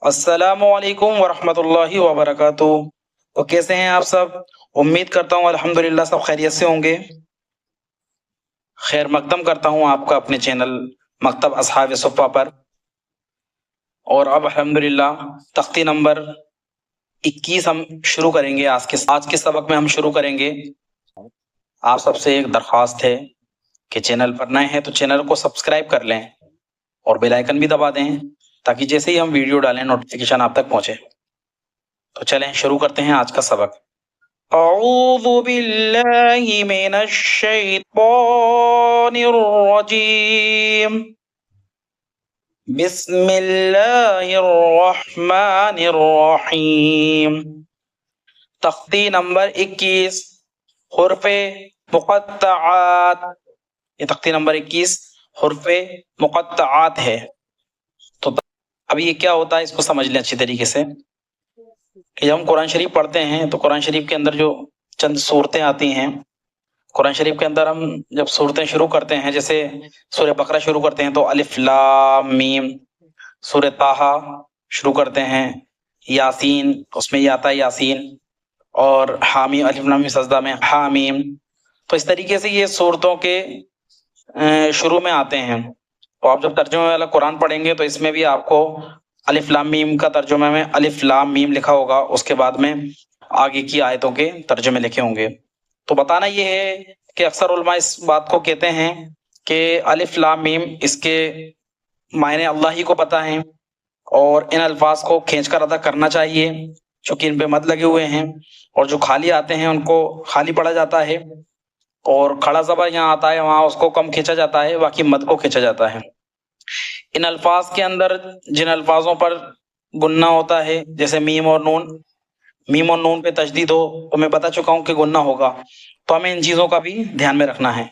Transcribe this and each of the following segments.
अस्सलामु अलैकुम वरहमतुल्लाहि वबरकातुह। तो कैसे हैं आप सब? उम्मीद करता हूँ अल्हम्दुलिल्लाह सब खैरियत से होंगे। खैर मकदम करता हूँ आपका अपने चैनल मकतब असहाब सुफ़ा पर। और अब अल्हम्दुलिल्लाह तख्ती नंबर 21 हम शुरू करेंगे। आज के सबक में हम शुरू करेंगे। आप सबसे एक दरख्वास्त है कि चैनल पर नए हैं तो चैनल को सब्सक्राइब कर लें और बेल आइकन भी दबा दें ताकि जैसे ही हम वीडियो डालें नोटिफिकेशन आप तक पहुंचे। तो चलें शुरू करते हैं आज का सबक। अऊज़ु बिल्लाहि मिनश शैतानिर रजीम। बिस्मिल्लाहिर रहमानिर रहीम। तख्ती नंबर 21 हुर्फ़े मुक़त्तआत। ये तख्ती नंबर 21 हुर्फ़े मुक़त्तआत है। तो अब ये क्या होता है इसको समझ लें अच्छी तरीके से कि जब हम कुरान शरीफ पढ़ते हैं तो कुरान शरीफ के अंदर जो चंद सूरतें आती हैं, कुरान शरीफ के अंदर हम जब सूरतें शुरू करते हैं, जैसे सूरह बकरा शुरू करते हैं तो अलिफ लाम मीम, सूरह ताहा शुरू करते हैं, यासीन उसमें ये आता है यासीन, और हामीम अलिफ लाम मीम सजदा में हामीम। तो इस तरीके से ये सूरतों के शुरू में आते हैं। तो आप जब तर्जुमे वाला कुरान पढ़ेंगे तो इसमें भी आपको अलिफ लाम मीम का तर्जुमे में अलिफ लाम मीम लिखा होगा, उसके बाद में आगे की आयतों के तर्जुमे लिखे होंगे। तो बताना ये है कि अक्सर उलमा इस बात को कहते हैं कि अलिफ लाम मीम इसके मायने अल्लाह ही को पता है और इन अल्फाज को खींचकर अदा करना चाहिए क्योंकि इन पे मद लगे हुए हैं, और जो खाली आते हैं उनको खाली पढ़ा जाता है, और खड़ा ज़बर यहाँ आता है वहाँ उसको कम खींचा जाता है, बाकी मद को खींचा जाता है। इन अल्फाज के अंदर जिन अल्फाजों पर गुन्ना होता है, जैसे मीम और नून पे तशदीद हो तो मैं बता चुका हूँ कि गुन्ना होगा, तो हमें इन चीज़ों का भी ध्यान में रखना है।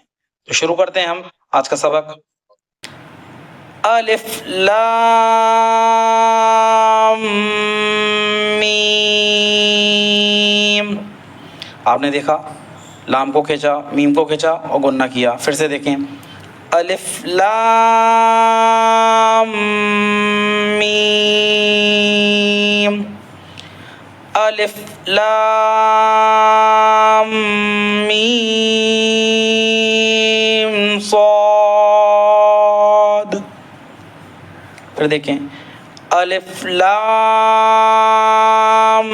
तो शुरू करते हैं हम आज का सबक। अलिफ लाम मीम। आपने देखा लाम को खींचा, मीम को खींचा और गुन्ना किया। फिर से देखें, अलिफ लाम मीम, अलिफ लाम मीम सॉद। फिर देखें, अलिफ लाम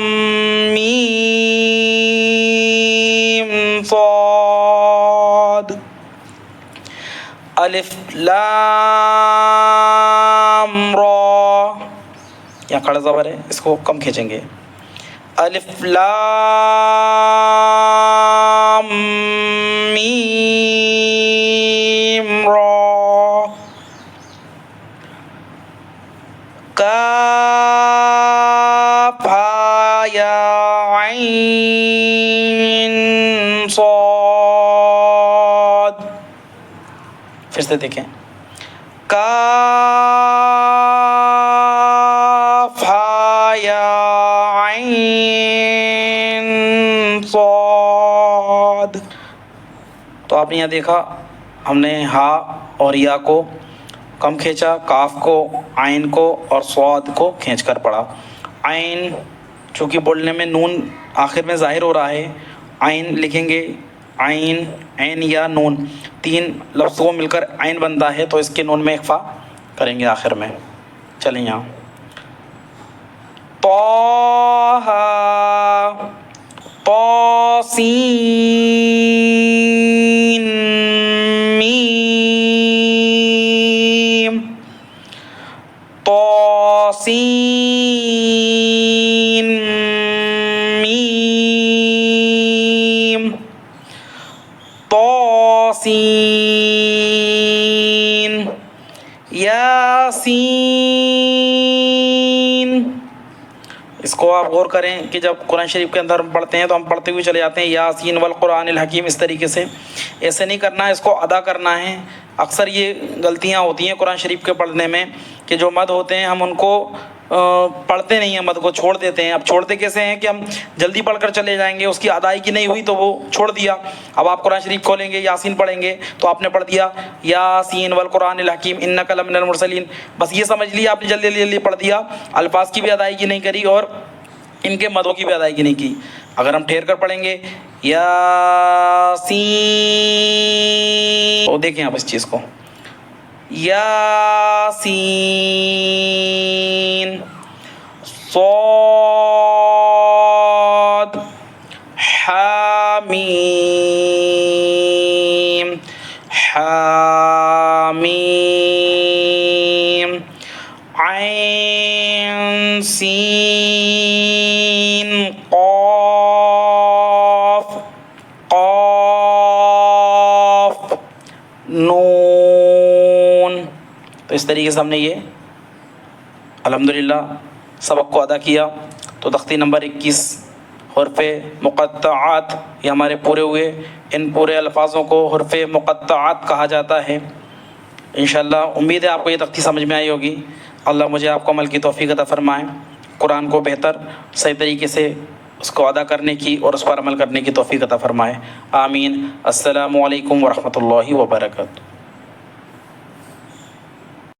मीम सॉद, अलिफ लाम रा। यहाँ खड़ा ज़बर है, इसको कम खींचेंगे। अलिफ लाम मीम रा, काफ हा या ऐन सॉद। फिर से देखें, काफ हा या ऐन सॉद। तो आपने यहाँ देखा हमने हा और या को कम खींचा, काफ को, आइन को और स्वाद को खींचकर पढ़ा। आइन चूँकि बोलने में नून आखिर में ज़ाहिर हो रहा है, आइन लिखेंगे, आइन ऐन या नून, तीन लफ्ज़ों को मिलकर आइन बनता है, तो इसके नून में इख्फा करेंगे आखिर में। चलें यहाँ, तौहा तौसीन मीम, तौसीन मीम, तौसीन, यासीन। इसको आप गौर करें कि जब कुरान शरीफ के अंदर हम पढ़ते हैं तो हम पढ़ते हुए चले जाते हैं यासीन वल कुरानिल हकीम, इस तरीके से। ऐसे नहीं करना है, इसको अदा करना है। अक्सर ये गलतियाँ होती हैं कुरान शरीफ के पढ़ने में कि जो मद होते हैं हम उनको پڑھتے نہیں ہیں مد کو، چھوڑ دیتے ہیں. اب چھوڑتے کیسے ہیں کہ ہم جلدی پڑھ کر چلے جائیں گے، اس کی ادائیگی نہیں ہوئی تو وہ چھوڑ دیا. اب آپ قرآن شریف کھولیں گے، یاسین پڑھیں گے تو آپ نے پڑھ دیا یاسین والقرآن الحکیم انک لمن المرسلین، بس یہ سمجھ لیا آپ نے، جلدی جلدی پڑھ دیا، الفاظ کی بھی ادائیگی نہیں کری اور ان کے مدوں کی بھی ادائیگی نہیں کی. اگر ہم ٹھہر کر پڑھیں گے یاسین، تو دیکھیں آپ اس چیز کو، یاسین صاد حامیم حامیم عین سین قاف قاف نون. تو اس طریقے سے ہم نے یہ الحمدللہ سبق کو ادا کیا. تو تختی نمبر 21 حروف مقطعات یہ ہمارے پورے ہوئے. ان پورے الفاظوں کو حروف مقطعات کہا جاتا ہے. انشاءاللہ امید ہے آپ کو یہ تختی سمجھ میں آئی ہوگی. اللہ مجھے آپ کو عمل کی توفیق عطا فرمائے، قرآن کو بہتر صحیح طریقے سے اس کو ادا کرنے کی اور اس پر عمل کرنے کی توفیق عطا فرمائے. آمین. السلام علیکم ورحمۃ اللہ وبرکاتہ.